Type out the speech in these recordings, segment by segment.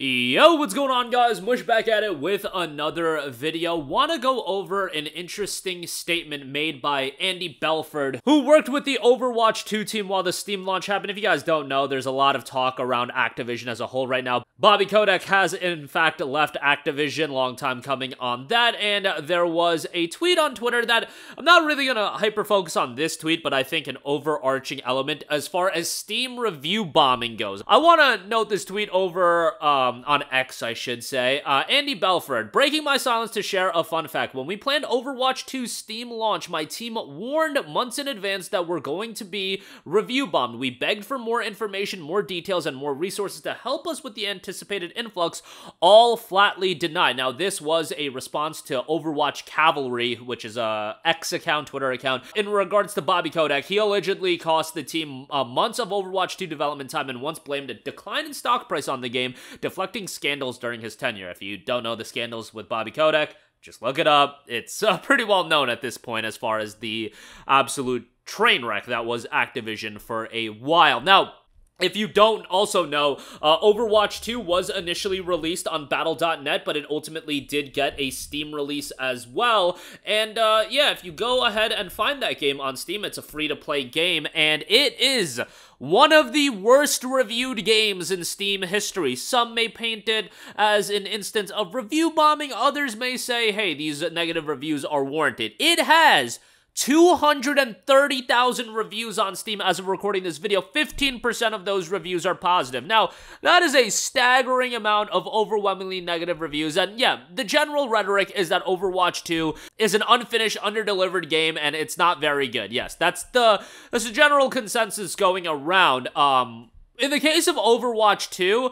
Yo, what's going on, guys? Mush back at it with another video. Want to go over an interesting statement made by Andy Belford, who worked with the Overwatch 2 team while the Steam launch happened. If you guys don't know, there's a lot of talk around Activision as a whole right now. Bobby Kotick has, in fact, left Activision, long time coming on that, and there was a tweet on Twitter that I'm not really going to hyper-focus on this tweet, but I think an overarching element as far as Steam review bombing goes. I want to note this tweet over, on X, I should say. Andy Belford, breaking my silence to share a fun fact. When we planned Overwatch 2's Steam launch, my team warned months in advance that we're going to be review bombed. We begged for more information, more details, and more resources to help us with the anticipated influx, all flatly denied. Now, this was a response to Overwatch Cavalry, which is a X account, Twitter account. In regards to Bobby Kotick, he allegedly cost the team months of Overwatch 2 development time and once blamed a decline in stock price on the game, deflecting scandals during his tenure. If you don't know the scandals with Bobby Kotick, just look it up. It's pretty well known at this point as far as the absolute train wreck that was Activision for a while. Now, if you don't also know, Overwatch 2 was initially released on Battle.net, but it ultimately did get a Steam release as well. And yeah, if you go ahead and find that game on Steam, it's a free-to-play game, and it is one of the worst reviewed games in Steam history. Some may paint it as an instance of review bombing. Others may say, hey, these negative reviews are warranted. It has 230,000 reviews on Steam as of recording this video. 15% of those reviews are positive. Now, that is a staggering amount of overwhelmingly negative reviews. And yeah, the general rhetoric is that Overwatch 2 is an unfinished, underdelivered game, and it's not very good. Yes, that's the general consensus going around. In the case of Overwatch 2,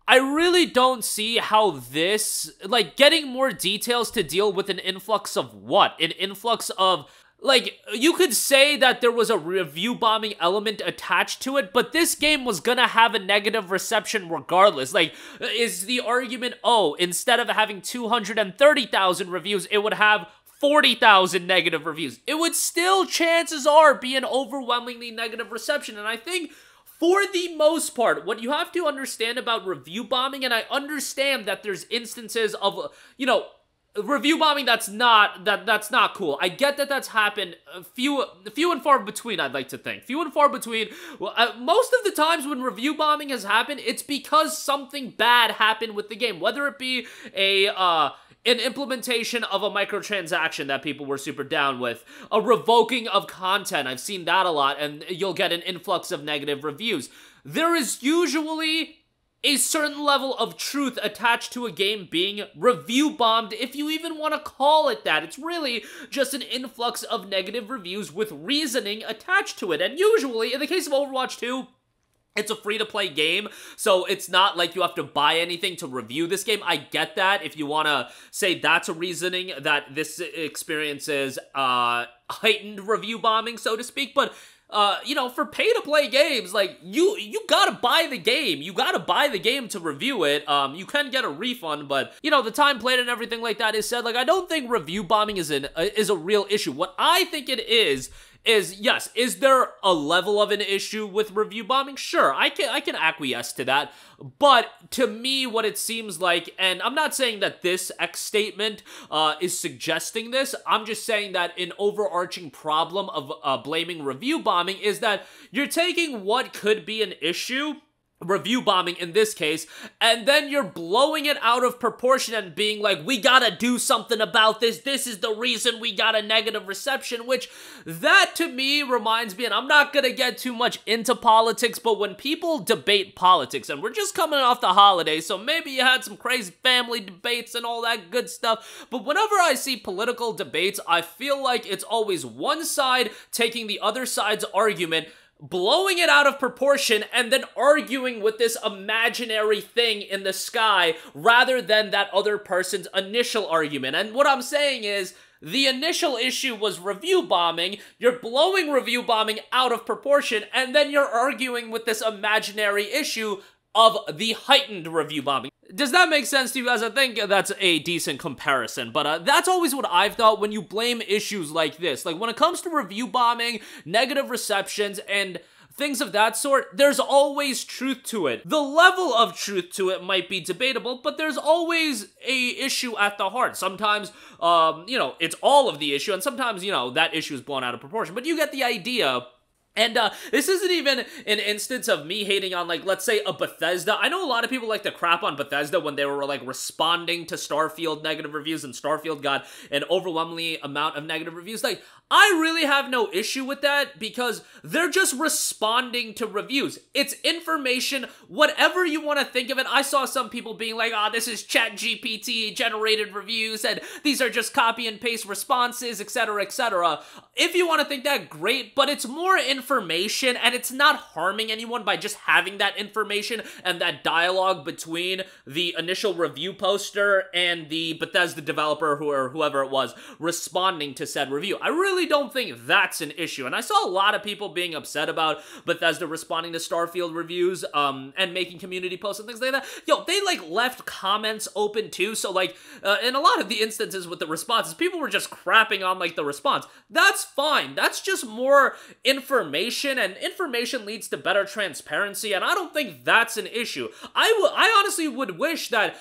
I really don't see how this, like, getting more details to deal with an influx of what? An influx of, like, you could say that there was a review bombing element attached to it, but this game was gonna have a negative reception regardless. Like, is the argument, oh, instead of having 230,000 reviews, it would have 40,000 negative reviews? It would still, chances are, be an overwhelmingly negative reception, and I think for the most part, what you have to understand about review bombing, and I understand that there's instances of, you know, review bombing that's not cool. I get that that's happened. Few and far between, I'd like to think. Few and far between. Well, most of the times when review bombing has happened, it's because something bad happened with the game. Whether it be an implementation of a microtransaction that people were super down with, a revoking of content. I've seen that a lot, and you'll get an influx of negative reviews. There is usually a certain level of truth attached to a game being review bombed, if you even want to call it that. It's really just an influx of negative reviews with reasoning attached to it. And usually, in the case of Overwatch 2, it's a free-to-play game, so it's not like you have to buy anything to review this game. I get that if you want to say that's a reasoning that this experiences heightened review bombing, so to speak, but you know, for pay-to-play games, like, you gotta buy the game. You gotta buy the game to review it. You can get a refund, but, you know, the time played and everything like that is said. Like, I don't think review bombing is a real issue. What I think it is, yes, is there a level of an issue with review bombing? Sure, I can acquiesce to that, but to me, what it seems like, and I'm not saying that this X statement is suggesting this, I'm just saying that an overarching problem of blaming review bombing is that you're taking what could be an issue, review bombing in this case, and then you're blowing it out of proportion and being like, we gotta do something about this, this is the reason we got a negative reception, which that to me reminds me, and I'm not gonna get too much into politics, but when people debate politics, and we're just coming off the holidays, so maybe you had some crazy family debates and all that good stuff, but whenever I see political debates, I feel like it's always one side taking the other side's argument, blowing it out of proportion, and then arguing with this imaginary thing in the sky rather than that other person's initial argument. And what I'm saying is, the initial issue was review bombing, you're blowing review bombing out of proportion, and then you're arguing with this imaginary issue of the heightened review bombing. Does that make sense to you guys? I think that's a decent comparison, but that's always what I've thought when you blame issues like this. Like, when it comes to review bombing, negative receptions, and things of that sort, there's always truth to it. The level of truth to it might be debatable, but there's always a issue at the heart. Sometimes, you know, it's all of the issue, and sometimes, you know, that issue is blown out of proportion, but you get the idea. And this isn't even an instance of me hating on, like, let's say a Bethesda. I know a lot of people like to crap on Bethesda when they were, like, responding to Starfield negative reviews, and Starfield got an overwhelmingly amount of negative reviews. Like, I really have no issue with that because they're just responding to reviews. It's information, whatever you want to think of it. I saw some people being like, this is ChatGPT generated reviews, and these are just copy and paste responses, etc., etc. If you want to think that, great, but it's more information, and it's not harming anyone by just having that information and that dialogue between the initial review poster and the Bethesda developer or whoever it was responding to said review. I really don't think that's an issue, and I saw a lot of people being upset about Bethesda responding to Starfield reviews and making community posts and things like that. Yo, they like left comments open too, so like in a lot of the instances with the responses, people were just crapping on like the response. That's fine. That's just more information, and information leads to better transparency, and I don't think that's an issue. I honestly would wish that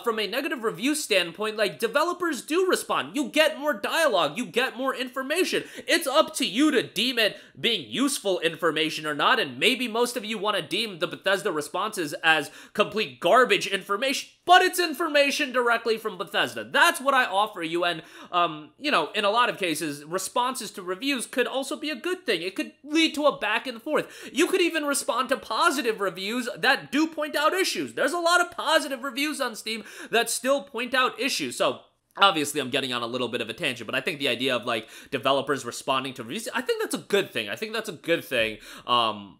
from a negative review standpoint, like, developers do respond. You get more dialogue, you get more information. It's up to you to deem it being useful information or not, and maybe most of you want to deem the Bethesda responses as complete garbage information, but it's information directly from Bethesda. That's what I offer you, and, you know, in a lot of cases, responses to reviews could also be a good thing. It could lead to a back and forth. You could even respond to positive reviews that do point out issues. There's a lot of positive reviews on Steam that still point out issues, so obviously, I'm getting on a little bit of a tangent, but I think the idea of, like, developers responding to reviews, I think that's a good thing. I think that's a good thing.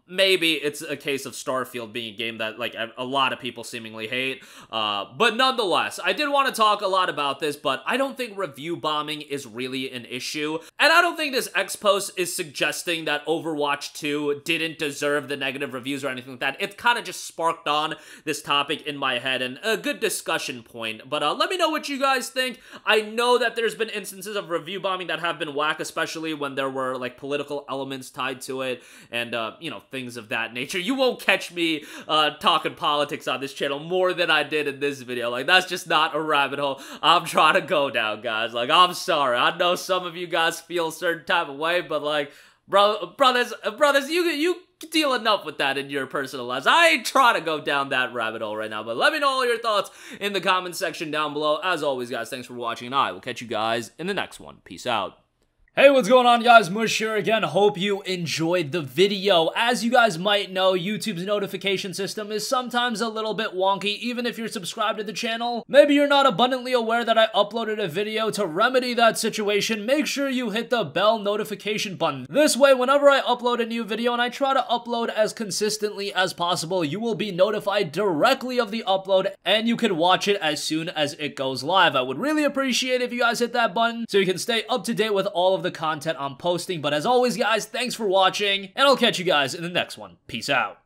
Maybe it's a case of Starfield being a game that, like, a lot of people seemingly hate. But nonetheless, I did want to talk a lot about this, but I don't think review bombing is really an issue. And I don't think this X post is suggesting that Overwatch 2 didn't deserve the negative reviews or anything like that. It kind of just sparked on this topic in my head, and a good discussion point. But let me know what you guys think. I know that there's been instances of review bombing that have been whack, especially when there were, like, political elements tied to it, and, you know, things of that nature. You won't catch me talking politics on this channel more than I did in this video. Like, that's just not a rabbit hole I'm trying to go down, guys. Like, I'm sorry. I know some of you guys feel a certain type of way, but, like, brothers, you deal enough with that in your personal lives. I ain't trying to go down that rabbit hole right now, but let me know all your thoughts in the comment section down below. As always, guys, thanks for watching, and I will catch you guys in the next one. Peace out. Hey, what's going on, guys? Mush here again. Hope you enjoyed the video. As you guys might know, YouTube's notification system is sometimes a little bit wonky, even if you're subscribed to the channel. Maybe you're not abundantly aware that I uploaded a video. To remedy that situation, make sure you hit the bell notification button. This way, whenever I upload a new video, and I try to upload as consistently as possible, you will be notified directly of the upload, and you can watch it as soon as it goes live. I would really appreciate if you guys hit that button so you can stay up to date with all of the content I'm posting. But as always, guys, thanks for watching, and I'll catch you guys in the next one. Peace out.